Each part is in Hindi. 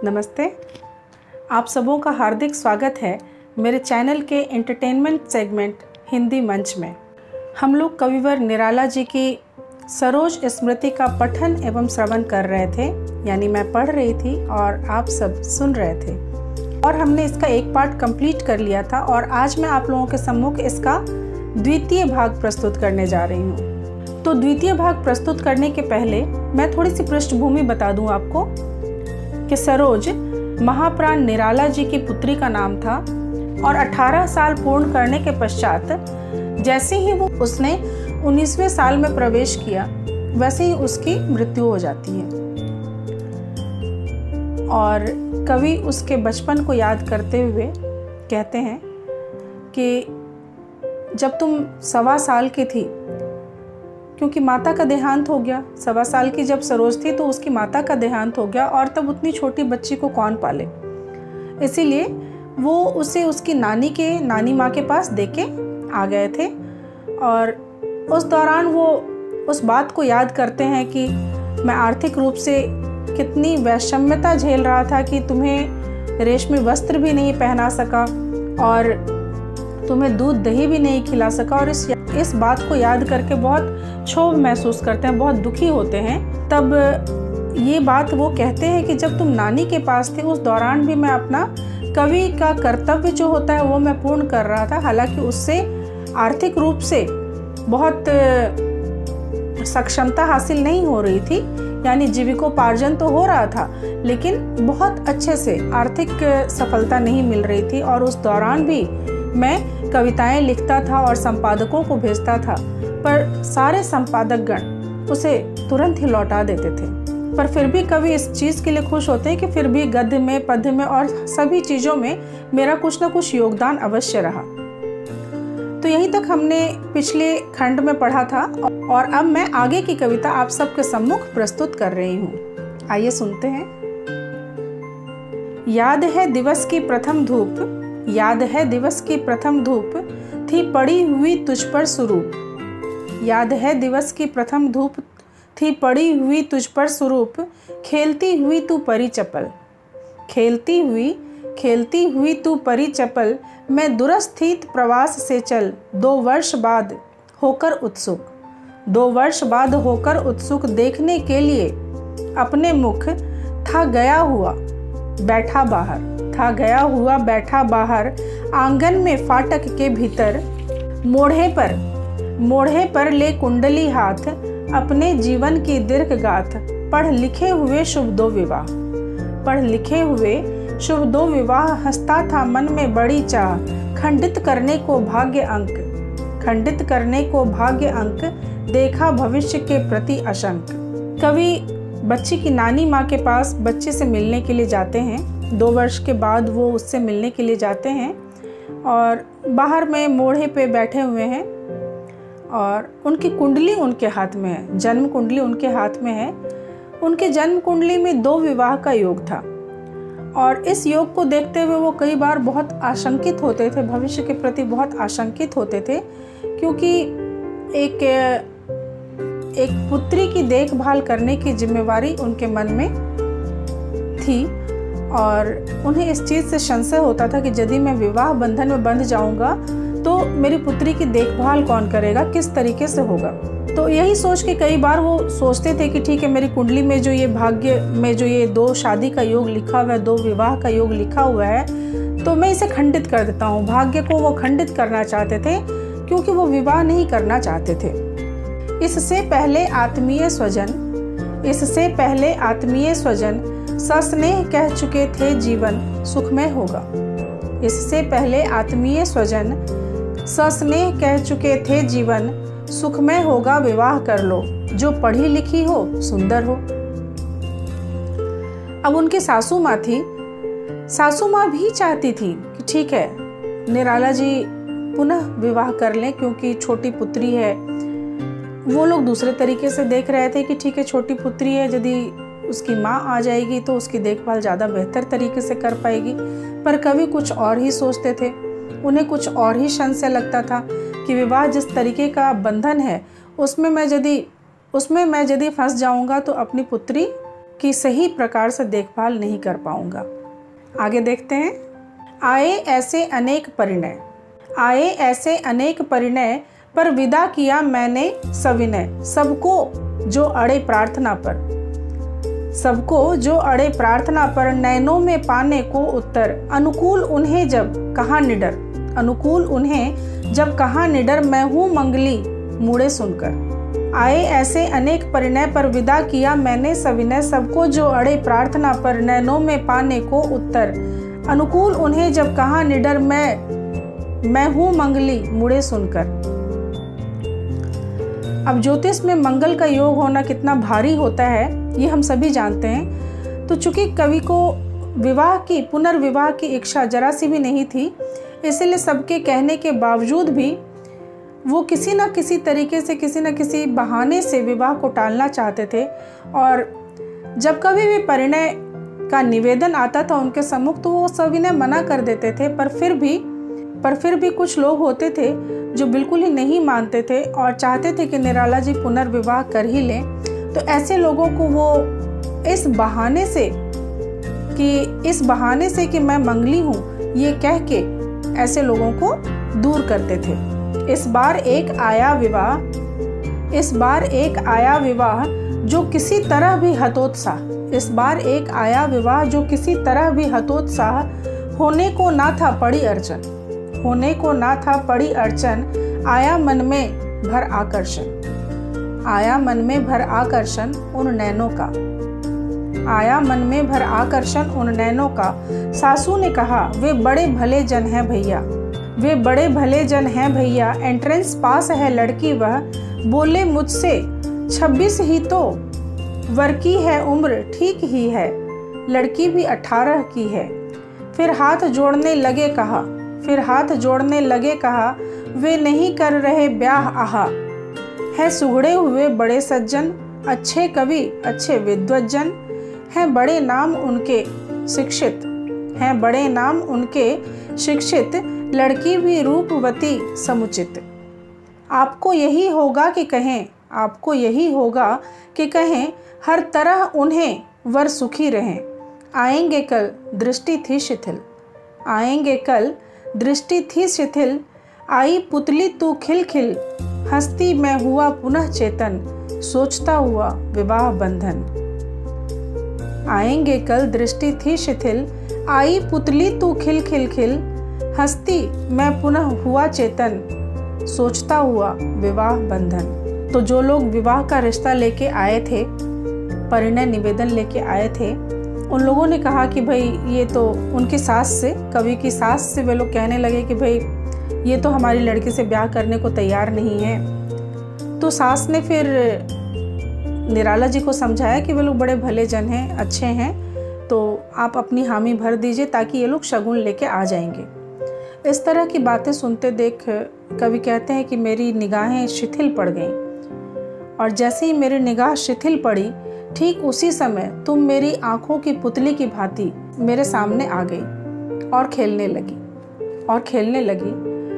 नमस्ते। आप सबों का हार्दिक स्वागत है मेरे चैनल के एंटरटेनमेंट सेगमेंट हिंदी मंच में। हम लोग कविवर निराला जी की सरोज स्मृति का पठन एवं श्रवण कर रहे थे, यानी मैं पढ़ रही थी और आप सब सुन रहे थे, और हमने इसका एक पार्ट कंप्लीट कर लिया था। और आज मैं आप लोगों के सम्मुख इसका द्वितीय भाग प्रस्तुत करने जा रही हूँ। तो द्वितीय भाग प्रस्तुत करने के पहले मैं थोड़ी सी पृष्ठभूमि बता दूं आपको कि सरोज महाप्राण निराला जी की पुत्री का नाम था, और 18 साल पूर्ण करने के पश्चात जैसे ही उसने 19वें साल में प्रवेश किया, वैसे ही उसकी मृत्यु हो जाती है। और कवि उसके बचपन को याद करते हुए कहते हैं कि जब तुम 1.25 साल की थी, क्योंकि माता का देहांत हो गया, 1.25 साल की जब सरोज थी तो उसकी माता का देहांत हो गया, और तब उतनी छोटी बच्ची को कौन पाले, इसीलिए वो उसे उसकी नानी माँ के पास देके आ गए थे। और उस दौरान वो उस बात को याद करते हैं कि मैं आर्थिक रूप से कितनी वैषम्यता झेल रहा था कि तुम्हें रेशमी वस्त्र भी नहीं पहना सका और तुम्हें दूध दही भी नहीं खिला सका, और इस बात को याद करके बहुत क्षोभ महसूस करते हैं, बहुत दुखी होते हैं। तब ये बात वो कहते हैं कि जब तुम नानी के पास थे उस दौरान भी मैं अपना कवि का कर्तव्य जो होता है वो मैं पूर्ण कर रहा था। हालांकि उससे आर्थिक रूप से बहुत सक्षमता हासिल नहीं हो रही थी, यानी जीविकोपार्जन तो हो रहा था, लेकिन बहुत अच्छे से आर्थिक सफलता नहीं मिल रही थी। और उस दौरान भी मैं कविताएं लिखता था और संपादकों को भेजता था, पर सारे संपादकगण उसे तुरंत ही लौटा देते थे। पर फिर भी कवि इस चीज़ के लिए खुश होते हैं कि फिर भी गद्य में, पद्य में और सभी चीज़ों में मेरा कुछ ना कुछ योगदान अवश्य रहा। तो यहीं तक हमने पिछले खंड में पढ़ा था, और अब मैं आगे की कविता आप सबके सम्मुख प्रस्तुत कर रही हूँ। आइए सुनते हैं। याद है दिवस की प्रथम धूप, याद है दिवस की प्रथम धूप, थी पड़ी हुई तुझ पर सुरूप। याद है दिवस की प्रथम धूप, थी पड़ी हुई तुझ पर सुरूप, खेलती हुई तू परी चपल। खेलती हुई तू परी चपल, मैं दुरस्थित प्रवास से चल, 2 वर्ष बाद होकर उत्सुक। 2 वर्ष बाद होकर उत्सुक, देखने के लिए अपने मुख, था गया हुआ बैठा बाहर, आंगन में फाटक के भीतर, मोढ़े पर ले कुंडली हाथ, अपने जीवन की दीर्घ गाथ, पढ़ लिखे हुए शुभ दो विवाह, हंसता था मन में बड़ी चाह, खंडित करने को भाग्य अंक, देखा भविष्य के प्रति आशंक। कवि बच्ची की नानी माँ के पास बच्चे से मिलने के लिए जाते हैं। 2 वर्ष के बाद वो उससे मिलने के लिए जाते हैं, और बाहर में मोढ़े पे बैठे हुए हैं, और उनकी कुंडली उनके हाथ में है, जन्म कुंडली उनके हाथ में है। उनके जन्म कुंडली में 2 विवाह का योग था, और इस योग को देखते हुए वो कई बार बहुत आशंकित होते थे, भविष्य के प्रति बहुत आशंकित होते थे, क्योंकि एक पुत्री की देखभाल करने की जिम्मेवारी उनके मन में थी, और उन्हें इस चीज़ से संशय होता था कि यदि मैं विवाह बंधन में बंध जाऊंगा तो मेरी पुत्री की देखभाल कौन करेगा, किस तरीके से होगा। तो यही सोच के कई बार वो सोचते थे कि ठीक है, मेरी कुंडली में जो ये भाग्य में जो ये 2 शादी का योग लिखा हुआ है, 2 विवाह का योग लिखा हुआ है, तो मैं इसे खंडित कर देता हूँ। भाग्य को वो खंडित करना चाहते थे, क्योंकि वो विवाह नहीं करना चाहते थे। इससे पहले आत्मीय स्वजन सस्नेह कह चुके थे जीवन सुखमय होगा। इससे पहले आत्मीय स्वजन सस्नेह कह चुके थे जीवन सुखमय होगा, विवाह कर लो, जो पढ़ी लिखी हो, सुंदर हो। अब उनकी सासू माँ थी, सासू माँ भी चाहती थी कि ठीक है, निराला जी पुनः विवाह कर लें, क्योंकि छोटी पुत्री है। वो लोग दूसरे तरीके से देख रहे थे कि ठीक है, छोटी पुत्री है, यदि उसकी माँ आ जाएगी तो उसकी देखभाल ज़्यादा बेहतर तरीके से कर पाएगी। पर कवि कुछ और ही सोचते थे, उन्हें कुछ और ही संशय लगता था कि विवाह जिस तरीके का बंधन है उसमें मैं यदि फंस जाऊंगा तो अपनी पुत्री की सही प्रकार से देखभाल नहीं कर पाऊंगा। आगे देखते हैं। आए ऐसे अनेक परिणय, आए ऐसे अनेक परिणय, पर विदा किया मैंने सविनय। सबको जो अड़े प्रार्थना पर, सबको जो अड़े प्रार्थना पर, नैनों में पाने को उत्तर। अनुकूल उन्हें जब कहा निडर, अनुकूल उन्हें जब कहा निडर, मैं हूँ मंगली मुड़े सुनकर। आए ऐसे अनेक परिणय, पर विदा किया मैंने सविनय। सबको जो अड़े प्रार्थना पर, नैनों में पाने को उत्तर। अनुकूल उन्हें जब कहा निडर, मैं हूँ मंगली मुड़े सुनकर। अब ज्योतिष में मंगल का योग होना कितना भारी होता है ये हम सभी जानते हैं। तो चूंकि कवि को विवाह की, पुनर्विवाह की इच्छा जरा सी भी नहीं थी, इसलिए सबके कहने के बावजूद भी वो किसी न किसी तरीके से, किसी न किसी बहाने से विवाह को टालना चाहते थे। और जब कभी भी परिणय का निवेदन आता था उनके सम्मुख तो वो सविनय मना कर देते थे। पर फिर भी कुछ लोग होते थे जो बिल्कुल ही नहीं मानते थे और चाहते थे कि निराला जी पुनर्विवाह कर ही लें। तो ऐसे लोगों को वो इस बहाने से कि मैं मंगली हूँ ये कह के ऐसे लोगों को दूर करते थे। इस बार एक आया विवाह जो किसी तरह भी हतोत्साह, इस बार एक आया विवाह जो किसी तरह भी हतोत्साह, होने को ना था पड़ी अड़चन, होने को ना था पड़ी अड़चन। आया मन में भर आकर्षण, आया मन में भर आकर्षण उन नैनों का, आया मन में भर आकर्षण उन नैनों का। सासू ने कहा वे बड़े भले जन हैं भैया, वे बड़े भले जन हैं भैया। एंट्रेंस पास है लड़की वह, बोले मुझसे 26 ही तो, वर की है उम्र ठीक ही है, लड़की भी 18 की है। फिर हाथ जोड़ने लगे कहा, फिर हाथ जोड़ने लगे कहा, वे नहीं कर रहे ब्याह आहा। है सुगड़े हुए बड़े सज्जन, अच्छे कवि अच्छे विद्वज्जन, हैं बड़े नाम उनके शिक्षित, हैं बड़े नाम उनके शिक्षित, लड़की भी रूपवती समुचित। आपको यही होगा कि कहें, आपको यही होगा कि कहें, हर तरह उन्हें वर सुखी रहें। आएंगे कल दृष्टि थी शिथिल, आएंगे कल दृष्टि थी शिथिल, आई पुतली तू खिल खिल, हंसती मैं हुआ पुनः चेतन, सोचता हुआ विवाह बंधन। आएंगे कल दृष्टि थी शिथिल, आई पुतली तू खिल खिल खिल, हंसती मैं पुनः हुआ चेतन, सोचता हुआ विवाह बंधन। तो जो लोग विवाह का रिश्ता लेके आए थे, परिणय निवेदन लेके आए थे, उन लोगों ने कहा कि भाई ये तो उनकी सास से, कवि की सास से वे लोग कहने लगे कि भाई ये तो हमारी लड़की से ब्याह करने को तैयार नहीं है। तो सास ने फिर निराला जी को समझाया कि वे लोग बड़े भले जन हैं, अच्छे हैं, तो आप अपनी हामी भर दीजिए ताकि ये लोग शगुन लेके आ जाएंगे। इस तरह की बातें सुनते देख कवि कहते हैं कि मेरी निगाहें शिथिल पड़ गईं, और जैसे ही मेरी निगाह शिथिल पड़ी ठीक उसी समय तुम मेरी आंखों की पुतली की भांति मेरे सामने आ गई और खेलने लगी।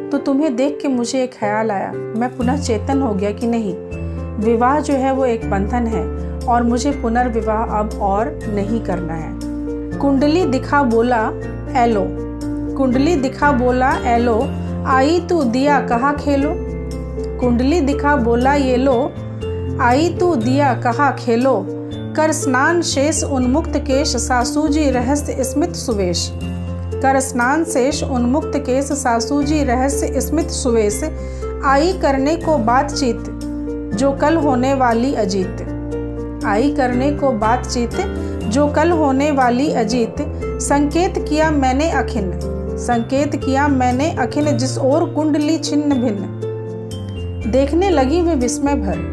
तो तुम्हें देख के मुझे एक ख्याल आया, मैं पुनः चेतन हो गया कि नहीं, विवाह जो है वो एक बंधन है और मुझे पुनर्विवाह अब और नहीं करना है। कुंडली दिखा बोला एलो, कुंडली दिखा बोला एलो, आई तू दिया कहा खेलो। कुंडली दिखा बोला ये लो, आई तू दिया कहा खेलो। कर स्नान शेष उन्मुक्त केश, सासू जी रहस्य स्मित सुवेश। कर स्नान शेष उन्मुक्त केश, सासू जी रहस्य स्मित सुवेश। आई करने को बातचीत जो कल होने वाली अजीत, आई करने को बातचीत जो कल होने वाली अजीत। संकेत किया मैंने अखिन, संकेत किया मैंने अखिन, जिस ओर कुंडली छिन्न भिन्न। देखने लगी वे विस्मय भर,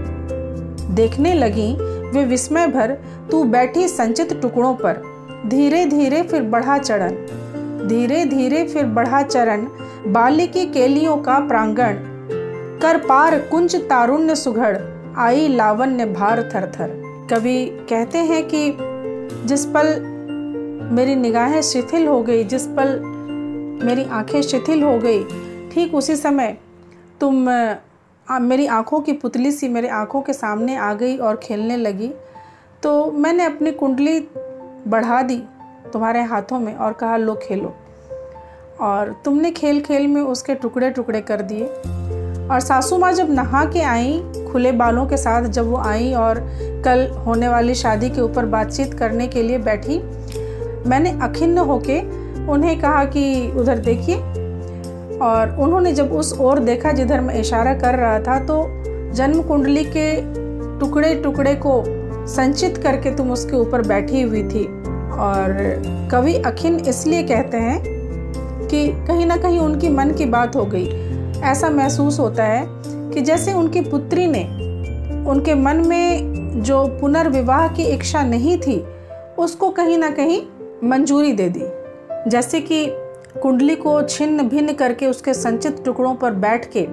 देखने लगी वे विस्मय भर। तू बैठी संचित टुकड़ों पर, धीरे धीरे फिर बढ़ा चरण, धीरे धीरे फिर बढ़ा चरण। बाल्य की केलियों का प्रांगण, कर पार कुंज तारुण्य सुघड़। आई लावण्य भार थर थर। कवि कहते हैं कि जिस पल मेरी निगाहें शिथिल हो गई, जिस पल मेरी आंखें शिथिल हो गई, ठीक उसी समय तुम मेरी आंखों की पुतली सी मेरे आंखों के सामने आ गई और खेलने लगी। तो मैंने अपनी कुंडली बढ़ा दी तुम्हारे हाथों में और कहा लो खेलो, और तुमने खेल खेल में उसके टुकड़े टुकड़े कर दिए। और सासू माँ जब नहा के आई खुले बालों के साथ, जब वो आई और कल होने वाली शादी के ऊपर बातचीत करने के लिए बैठी, मैंने अखिन्न होके उन्हें कहा कि उधर देखिए। और उन्होंने जब उस ओर देखा जिधर मैं इशारा कर रहा था, तो जन्म कुंडली के टुकड़े टुकड़े को संचित करके तुम उसके ऊपर बैठी हुई थी। और कवि अखिन इसलिए कहते हैं कि कहीं ना कहीं उनकी मन की बात हो गई। ऐसा महसूस होता है कि जैसे उनकी पुत्री ने उनके मन में जो पुनर्विवाह की इच्छा नहीं थी उसको कहीं ना कहीं मंजूरी दे दी। जैसे कि कुंडली को छिन्न भिन्न करके उसके संचित टुकड़ों पर बैठ के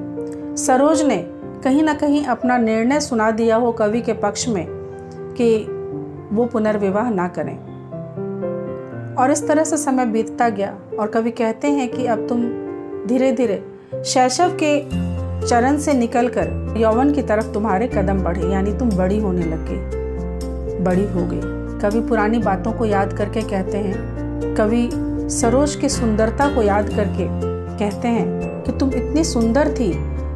सरोज ने कहीं ना कहीं अपना निर्णय सुना दिया हो कवि के पक्ष में कि वो पुनर्विवाह ना करें। और इस तरह से समय बीतता गया और कवि कहते हैं कि अब तुम धीरे धीरे शैशव के चरण से निकलकर यौवन की तरफ तुम्हारे कदम बढ़े, यानी तुम बड़ी होने लग गई, बड़ी हो गई। कवि पुरानी बातों को याद करके कहते हैं, कवि सरोज की सुंदरता को याद करके कहते हैं कि तुम इतनी सुंदर थी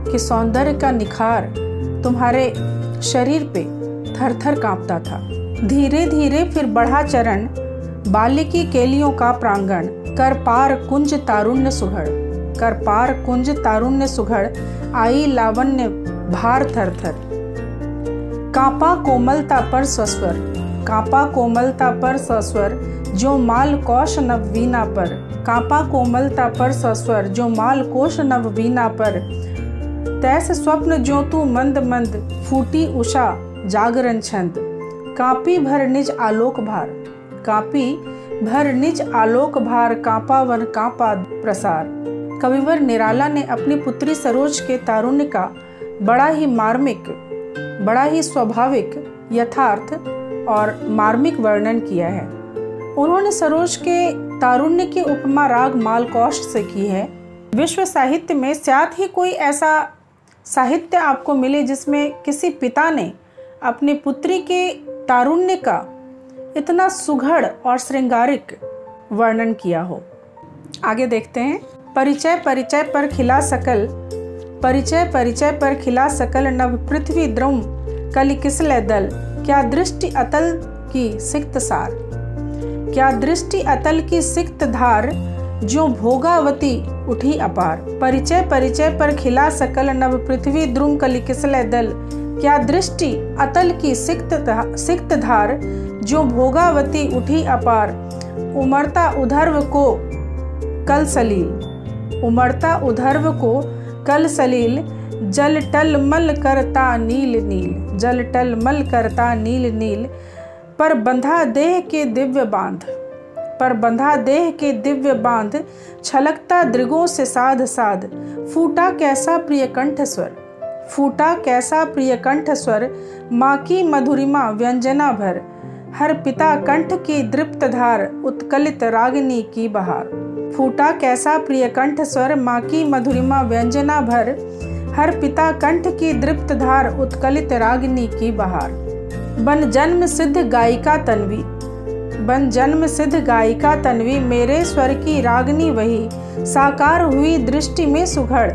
कि सौंदर्य का निखार तुम्हारे शरीर पे थर थर कांपता था। धीरे धीरे फिर बढ़ा चरण बालिकी केलियों का प्रांगण, कर पार कुंज तारुण्य सुघड़, कर पार कुंज तारुण्य सुघड़, आई लावण्य भार थर थर। कांपा कोमलता पर सस्वर, कांपा कोमलता पर सस्वर, जो माल कोश नव वीणा पर, कांपा कोमलता पर सस्वर, जो माल कोश नव वीणा पर। तैस स्वप्न जो तू मंद मंद, फूटी उषा जागरण छंद, कांपी भर निज आलोक भार, कांपी भर निज आलोक भार, कांपा वन कांपा प्रसार। कविवर निराला ने अपनी पुत्री सरोज के तारुण्य का बड़ा ही मार्मिक, बड़ा ही स्वाभाविक, यथार्थ और मार्मिक वर्णन किया है। उन्होंने सरोज के तारुण्य की उपमा राग मालकोश से की है। विश्व साहित्य में शायद ही कोई ऐसा साहित्य आपको मिले जिसमें किसी पिता ने अपनी पुत्री के तारुण्य का इतना सुघड़ और श्रृंगारिक वर्णन किया हो। आगे देखते हैं। परिचय परिचय पर खिला सकल, परिचय परिचय पर खिला सकल, नव पृथ्वी द्रुम कलि किसले दल, क्या दृष्टि अतल की सिक्त सार, क्या दृष्टि अतल की सिक्त धार, जो भोगावती उठी अपार। परिचय परिचय पर खिला सकल, नव पृथ्वी द्रुम कलि किसले दल, क्या दृष्टि अतल की सिक्त धार, जो भोगावती उठी अपार। उमरता उधर्व को कल सलील, उमरता उधर्व को कल सलील, जल टल मल करता नील नील, जल टल मल करता नील नील। पर बंधा देह के दिव्य बांध, पर बंधा देह के दिव्य बांध, छलकता दृगों से साध साध। फूटा कैसा प्रिय कंठ स्वर, फूटा कैसा प्रिय कंठ स्वर, माँ की मधुरिमा व्यंजना भर। हर पिता कंठ की दृप्त धार, उत्कलित रागिनी की बहार। फूटा कैसा प्रिय कंठ स्वर, माँ की मधुरिमा व्यंजना भर। हर पिता कंठ की दृप्त धार, उत्कलित रागिनी की बहार। बन जन्म सिद्ध गायिका तन्वी, बन जन्म सिद्ध गायिका तन्वी, मेरे स्वर की रागिनी वही। साकार हुई दृष्टि में सुघड़,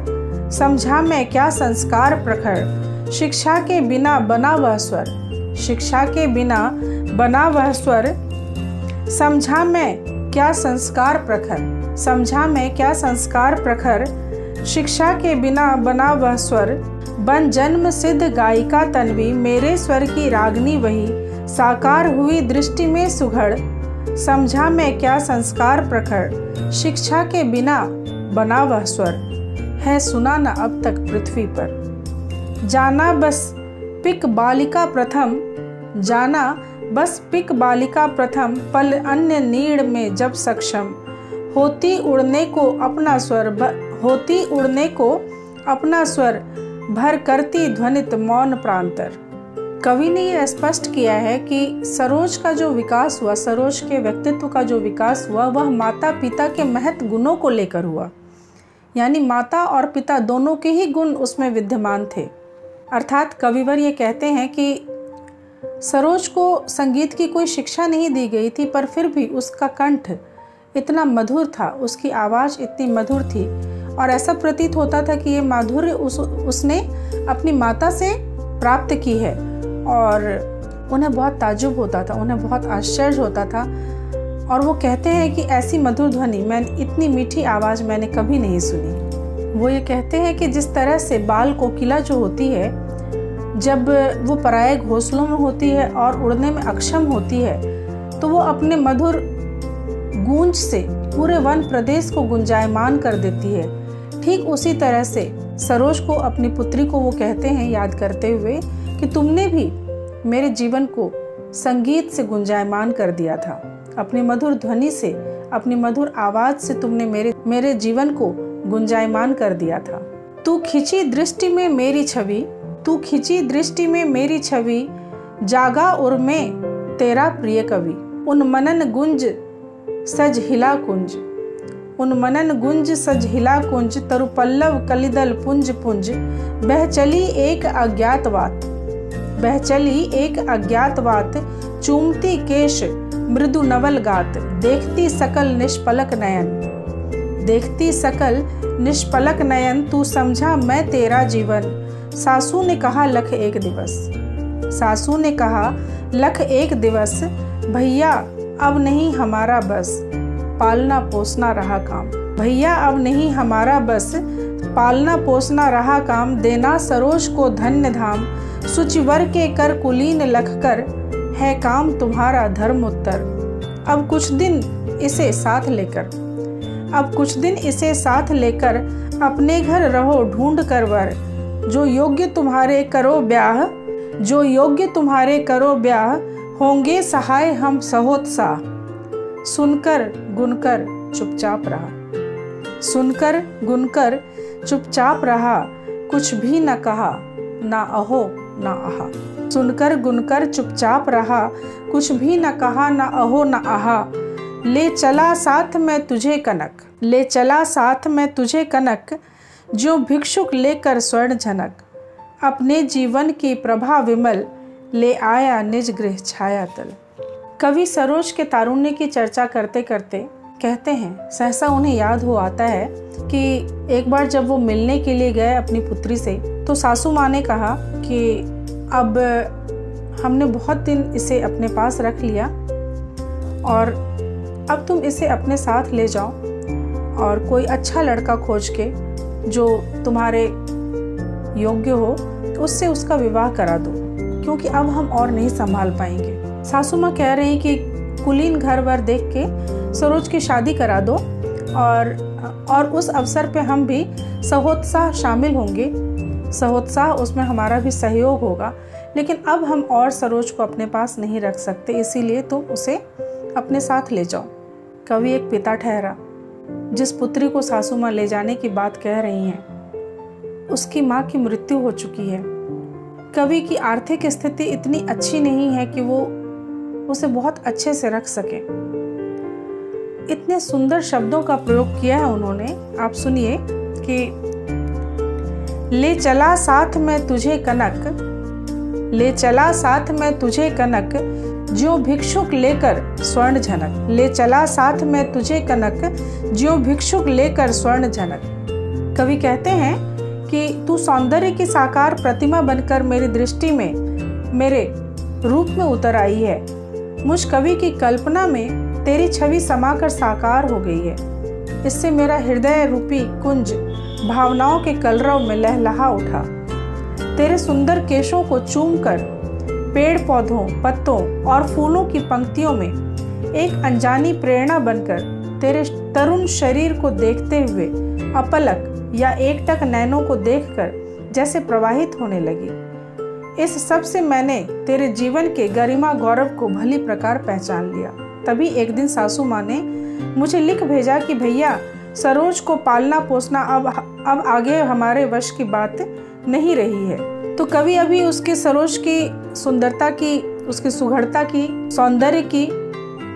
समझा मैं क्या संस्कार प्रखर। शिक्षा के बिना बना वह स्वर, शिक्षा के बिना बना वह स्वर। समझा मैं क्या संस्कार प्रखर, समझा मैं क्या संस्कार प्रखर। शिक्षा के बिना बना वह स्वर। बन जन्म सिद्ध गायिका तन्वी, मेरे स्वर की रागनी वही। साकार हुई दृष्टि में सुघड़, समझा मैं क्या संस्कार प्रखर। शिक्षा के बिना बना वह स्वर, है सुना न अब तक पृथ्वी पर। जाना बस पिक बालिका प्रथम, जाना बस पिक बालिका प्रथम। पल अन्य नीड़ में जब सक्षम, होती उड़ने को अपना स्वर, होती उड़ने को अपना स्वर। भर करती ध्वनित मौन प्रांतर। कवि ने यह स्पष्ट किया है कि सरोज का जो विकास हुआ, सरोज के व्यक्तित्व का जो विकास हुआ, वह माता पिता के महत् गुणों को लेकर हुआ। यानी माता और पिता दोनों के ही गुण उसमें विद्यमान थे। अर्थात कविवर ये कहते हैं कि सरोज को संगीत की कोई शिक्षा नहीं दी गई थी, पर फिर भी उसका कंठ इतना मधुर था, उसकी आवाज़ इतनी मधुर थी और ऐसा प्रतीत होता था कि ये माधुर्य उसने अपनी माता से प्राप्त की है। और उन्हें बहुत ताज्जुब होता था, उन्हें बहुत आश्चर्य होता था। और वो कहते हैं कि ऐसी मधुर ध्वनि, इतनी मीठी आवाज़ मैंने कभी नहीं सुनी। वो ये कहते हैं कि जिस तरह से बाल कोकिला जो होती है, जब वो पराये घोंसलों में होती है और उड़ने में अक्षम होती है, तो वो अपने मधुर गूंज से पूरे वन प्रदेश को गुंजायमान कर देती है। ठीक उसी तरह से सरोज को, अपनी पुत्री को वो कहते हैं याद करते हुए कि तुमने भी मेरे जीवन को संगीत से गुंजायमान कर दिया था। अपनी मधुर ध्वनि से, अपनी मधुर आवाज़ से तुमने मेरे जीवन को गुंजायमान कर दिया था। तू खिंची दृष्टि में मेरी छवि, तू खिंची दृष्टि में मेरी छवि, जागा उर में तेरा प्रिय कवि। उन मनन गुंज सज हिला कुंज, उन मनन गुंज सज हिला कुंज, तरु पल्लव कलिदल पुंज पुंज, बह चली एक अज्ञातवात, बह चली एक अज्ञातवात, चूमती केश मृदु नवल गात, देखती सकल निष्पलक नयन, देखती सकल निष्पलक नयन, तू समझा मैं तेरा जीवन। सासू ने कहा लख एक दिवस, सासू ने कहा लख एक दिवस, भैया अब नहीं हमारा बस, पालना पोसना रहा काम, भैया अब नहीं हमारा बस, पालना पोसना रहा काम, देना सरोज को धन्य धाम, सुचिवर के कर कुलीन लख कर, है काम तुम्हारा धर्म उत्तर। अब कुछ दिन इसे साथ लेकर, अब कुछ दिन इसे साथ लेकर, अपने घर रहो ढूंढ कर वर, जो योग्य तुम्हारे करो ब्याह, जो योग्य तुम्हारे करो ब्याह, होंगे सहाय हम सहोत्साह। सुनकर गुनकर चुपचाप रहा, सुनकर गुनकर चुपचाप रहा, कुछ भी न कहा ना अहो ना आहा। सुनकर गुनकर चुपचाप रहा, कुछ भी न कहा ना अहो ना आहा। ले चला साथ में तुझे कनक, ले चला साथ में तुझे कनक, जो भिक्षुक लेकर स्वर्ण झनक, अपने जीवन की प्रभा विमल, ले आया निज गृह छाया तल। कवि सरोज के तारुण्य की चर्चा करते करते कहते हैं, सहसा उन्हें याद हो आता है कि एक बार जब वो मिलने के लिए गए अपनी पुत्री से, तो सासू माँ ने कहा कि अब हमने बहुत दिन इसे अपने पास रख लिया और अब तुम इसे अपने साथ ले जाओ और कोई अच्छा लड़का खोज के जो तुम्हारे योग्य हो, उससे उसका विवाह करा दो, क्योंकि अब हम और नहीं संभाल पाएंगे। सासू माँ कह रही कि कुलीन घर वर देख के सरोज की शादी करा दो और उस अवसर पे हम भी सहोत्साह शामिल होंगे, सहोत्साह उसमें हमारा भी सहयोग होगा, लेकिन अब हम और सरोज को अपने पास नहीं रख सकते, इसीलिए तुम उसे अपने साथ ले जाओ। कवि एक पिता ठहरा, जिस पुत्री को सासू माँ ले जाने की बात कह रही हैं, उसकी माँ की मृत्यु हो चुकी है। कवि की आर्थिक स्थिति इतनी अच्छी नहीं है कि वो उसे बहुत अच्छे से रख सके। इतने सुंदर शब्दों का प्रयोग किया है उन्होंने, आप सुनिए कि ले चला साथ में तुझे कनक, ले चला साथ में तुझे कनक, ज्यों भिक्षुक लेकर स्वर्ण झनक, ले चला साथ में तुझे कनक, ज्यों भिक्षुक लेकर स्वर्ण झनक। कवि कहते हैं कि तू सौंदर्य की साकार प्रतिमा बनकर मेरी दृष्टि में, मेरे रूप में उतर आई है। मुझ कवि की कल्पना में तेरी छवि समाकर साकार हो गई है। इससे मेरा हृदय रूपी कुंज भावनाओं के कलरव में लहलहा उठा। तेरे सुंदर केशों को चूमकर पेड़ पौधों, पत्तों और फूलों की पंक्तियों में एक अनजानी प्रेरणा बनकर तेरे तरुण शरीर को देखते हुए अपलक या एकटक नैनों को देखकर जैसे प्रवाहित होने लगी। इस सब से मैंने तेरे जीवन के गरिमा गौरव को भली प्रकार पहचान लिया। तभी एक दिन सासू माँ ने मुझे लिख भेजा कि भैया, सरोज को पालना पोसना अब आगे हमारे वश की बात नहीं रही है। तो कवि अभी उसके सरोज की सुंदरता की, उसकी सुघड़ता की, सौंदर्य की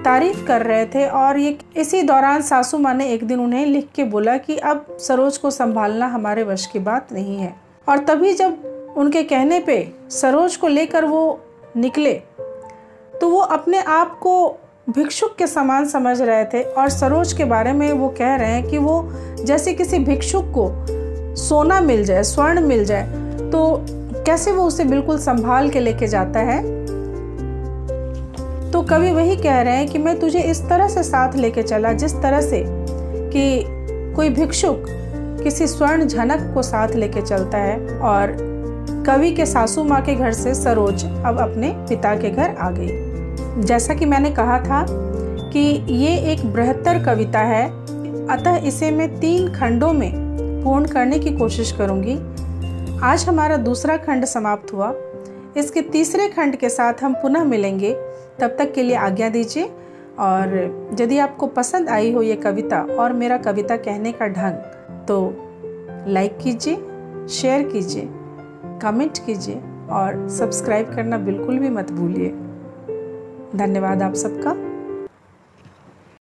तारीफ कर रहे थे और ये इसी दौरान सासू माँ ने एक दिन उन्हें लिख के बोला कि अब सरोज को संभालना हमारे वश की बात नहीं है। और तभी जब उनके कहने पे सरोज को लेकर वो निकले तो वो अपने आप को भिक्षुक के समान समझ रहे थे, और सरोज के बारे में वो कह रहे हैं कि वो जैसे किसी भिक्षुक को सोना मिल जाए, स्वर्ण मिल जाए, तो कैसे वो उसे बिल्कुल संभाल के लेके जाता है। तो कवि वही कह रहे हैं कि मैं तुझे इस तरह से साथ लेके चला जिस तरह से कि कोई भिक्षुक किसी स्वर्ण झनक को साथ लेके चलता है। और कवि के सासू माँ के घर से सरोज अब अपने पिता के घर आ गई। जैसा कि मैंने कहा था कि ये एक बृहत्तर कविता है, अतः इसे मैं 3 खंडों में पूर्ण करने की कोशिश करूँगी। आज हमारा दूसरा खंड समाप्त हुआ। इसके तीसरे खंड के साथ हम पुनः मिलेंगे। तब तक के लिए आज्ञा दीजिए। और यदि आपको पसंद आई हो ये कविता और मेरा कविता कहने का ढंग, तो लाइक कीजिए, शेयर कीजिए, कमेंट कीजिए और सब्सक्राइब करना बिल्कुल भी मत भूलिए। धन्यवाद आप सबका।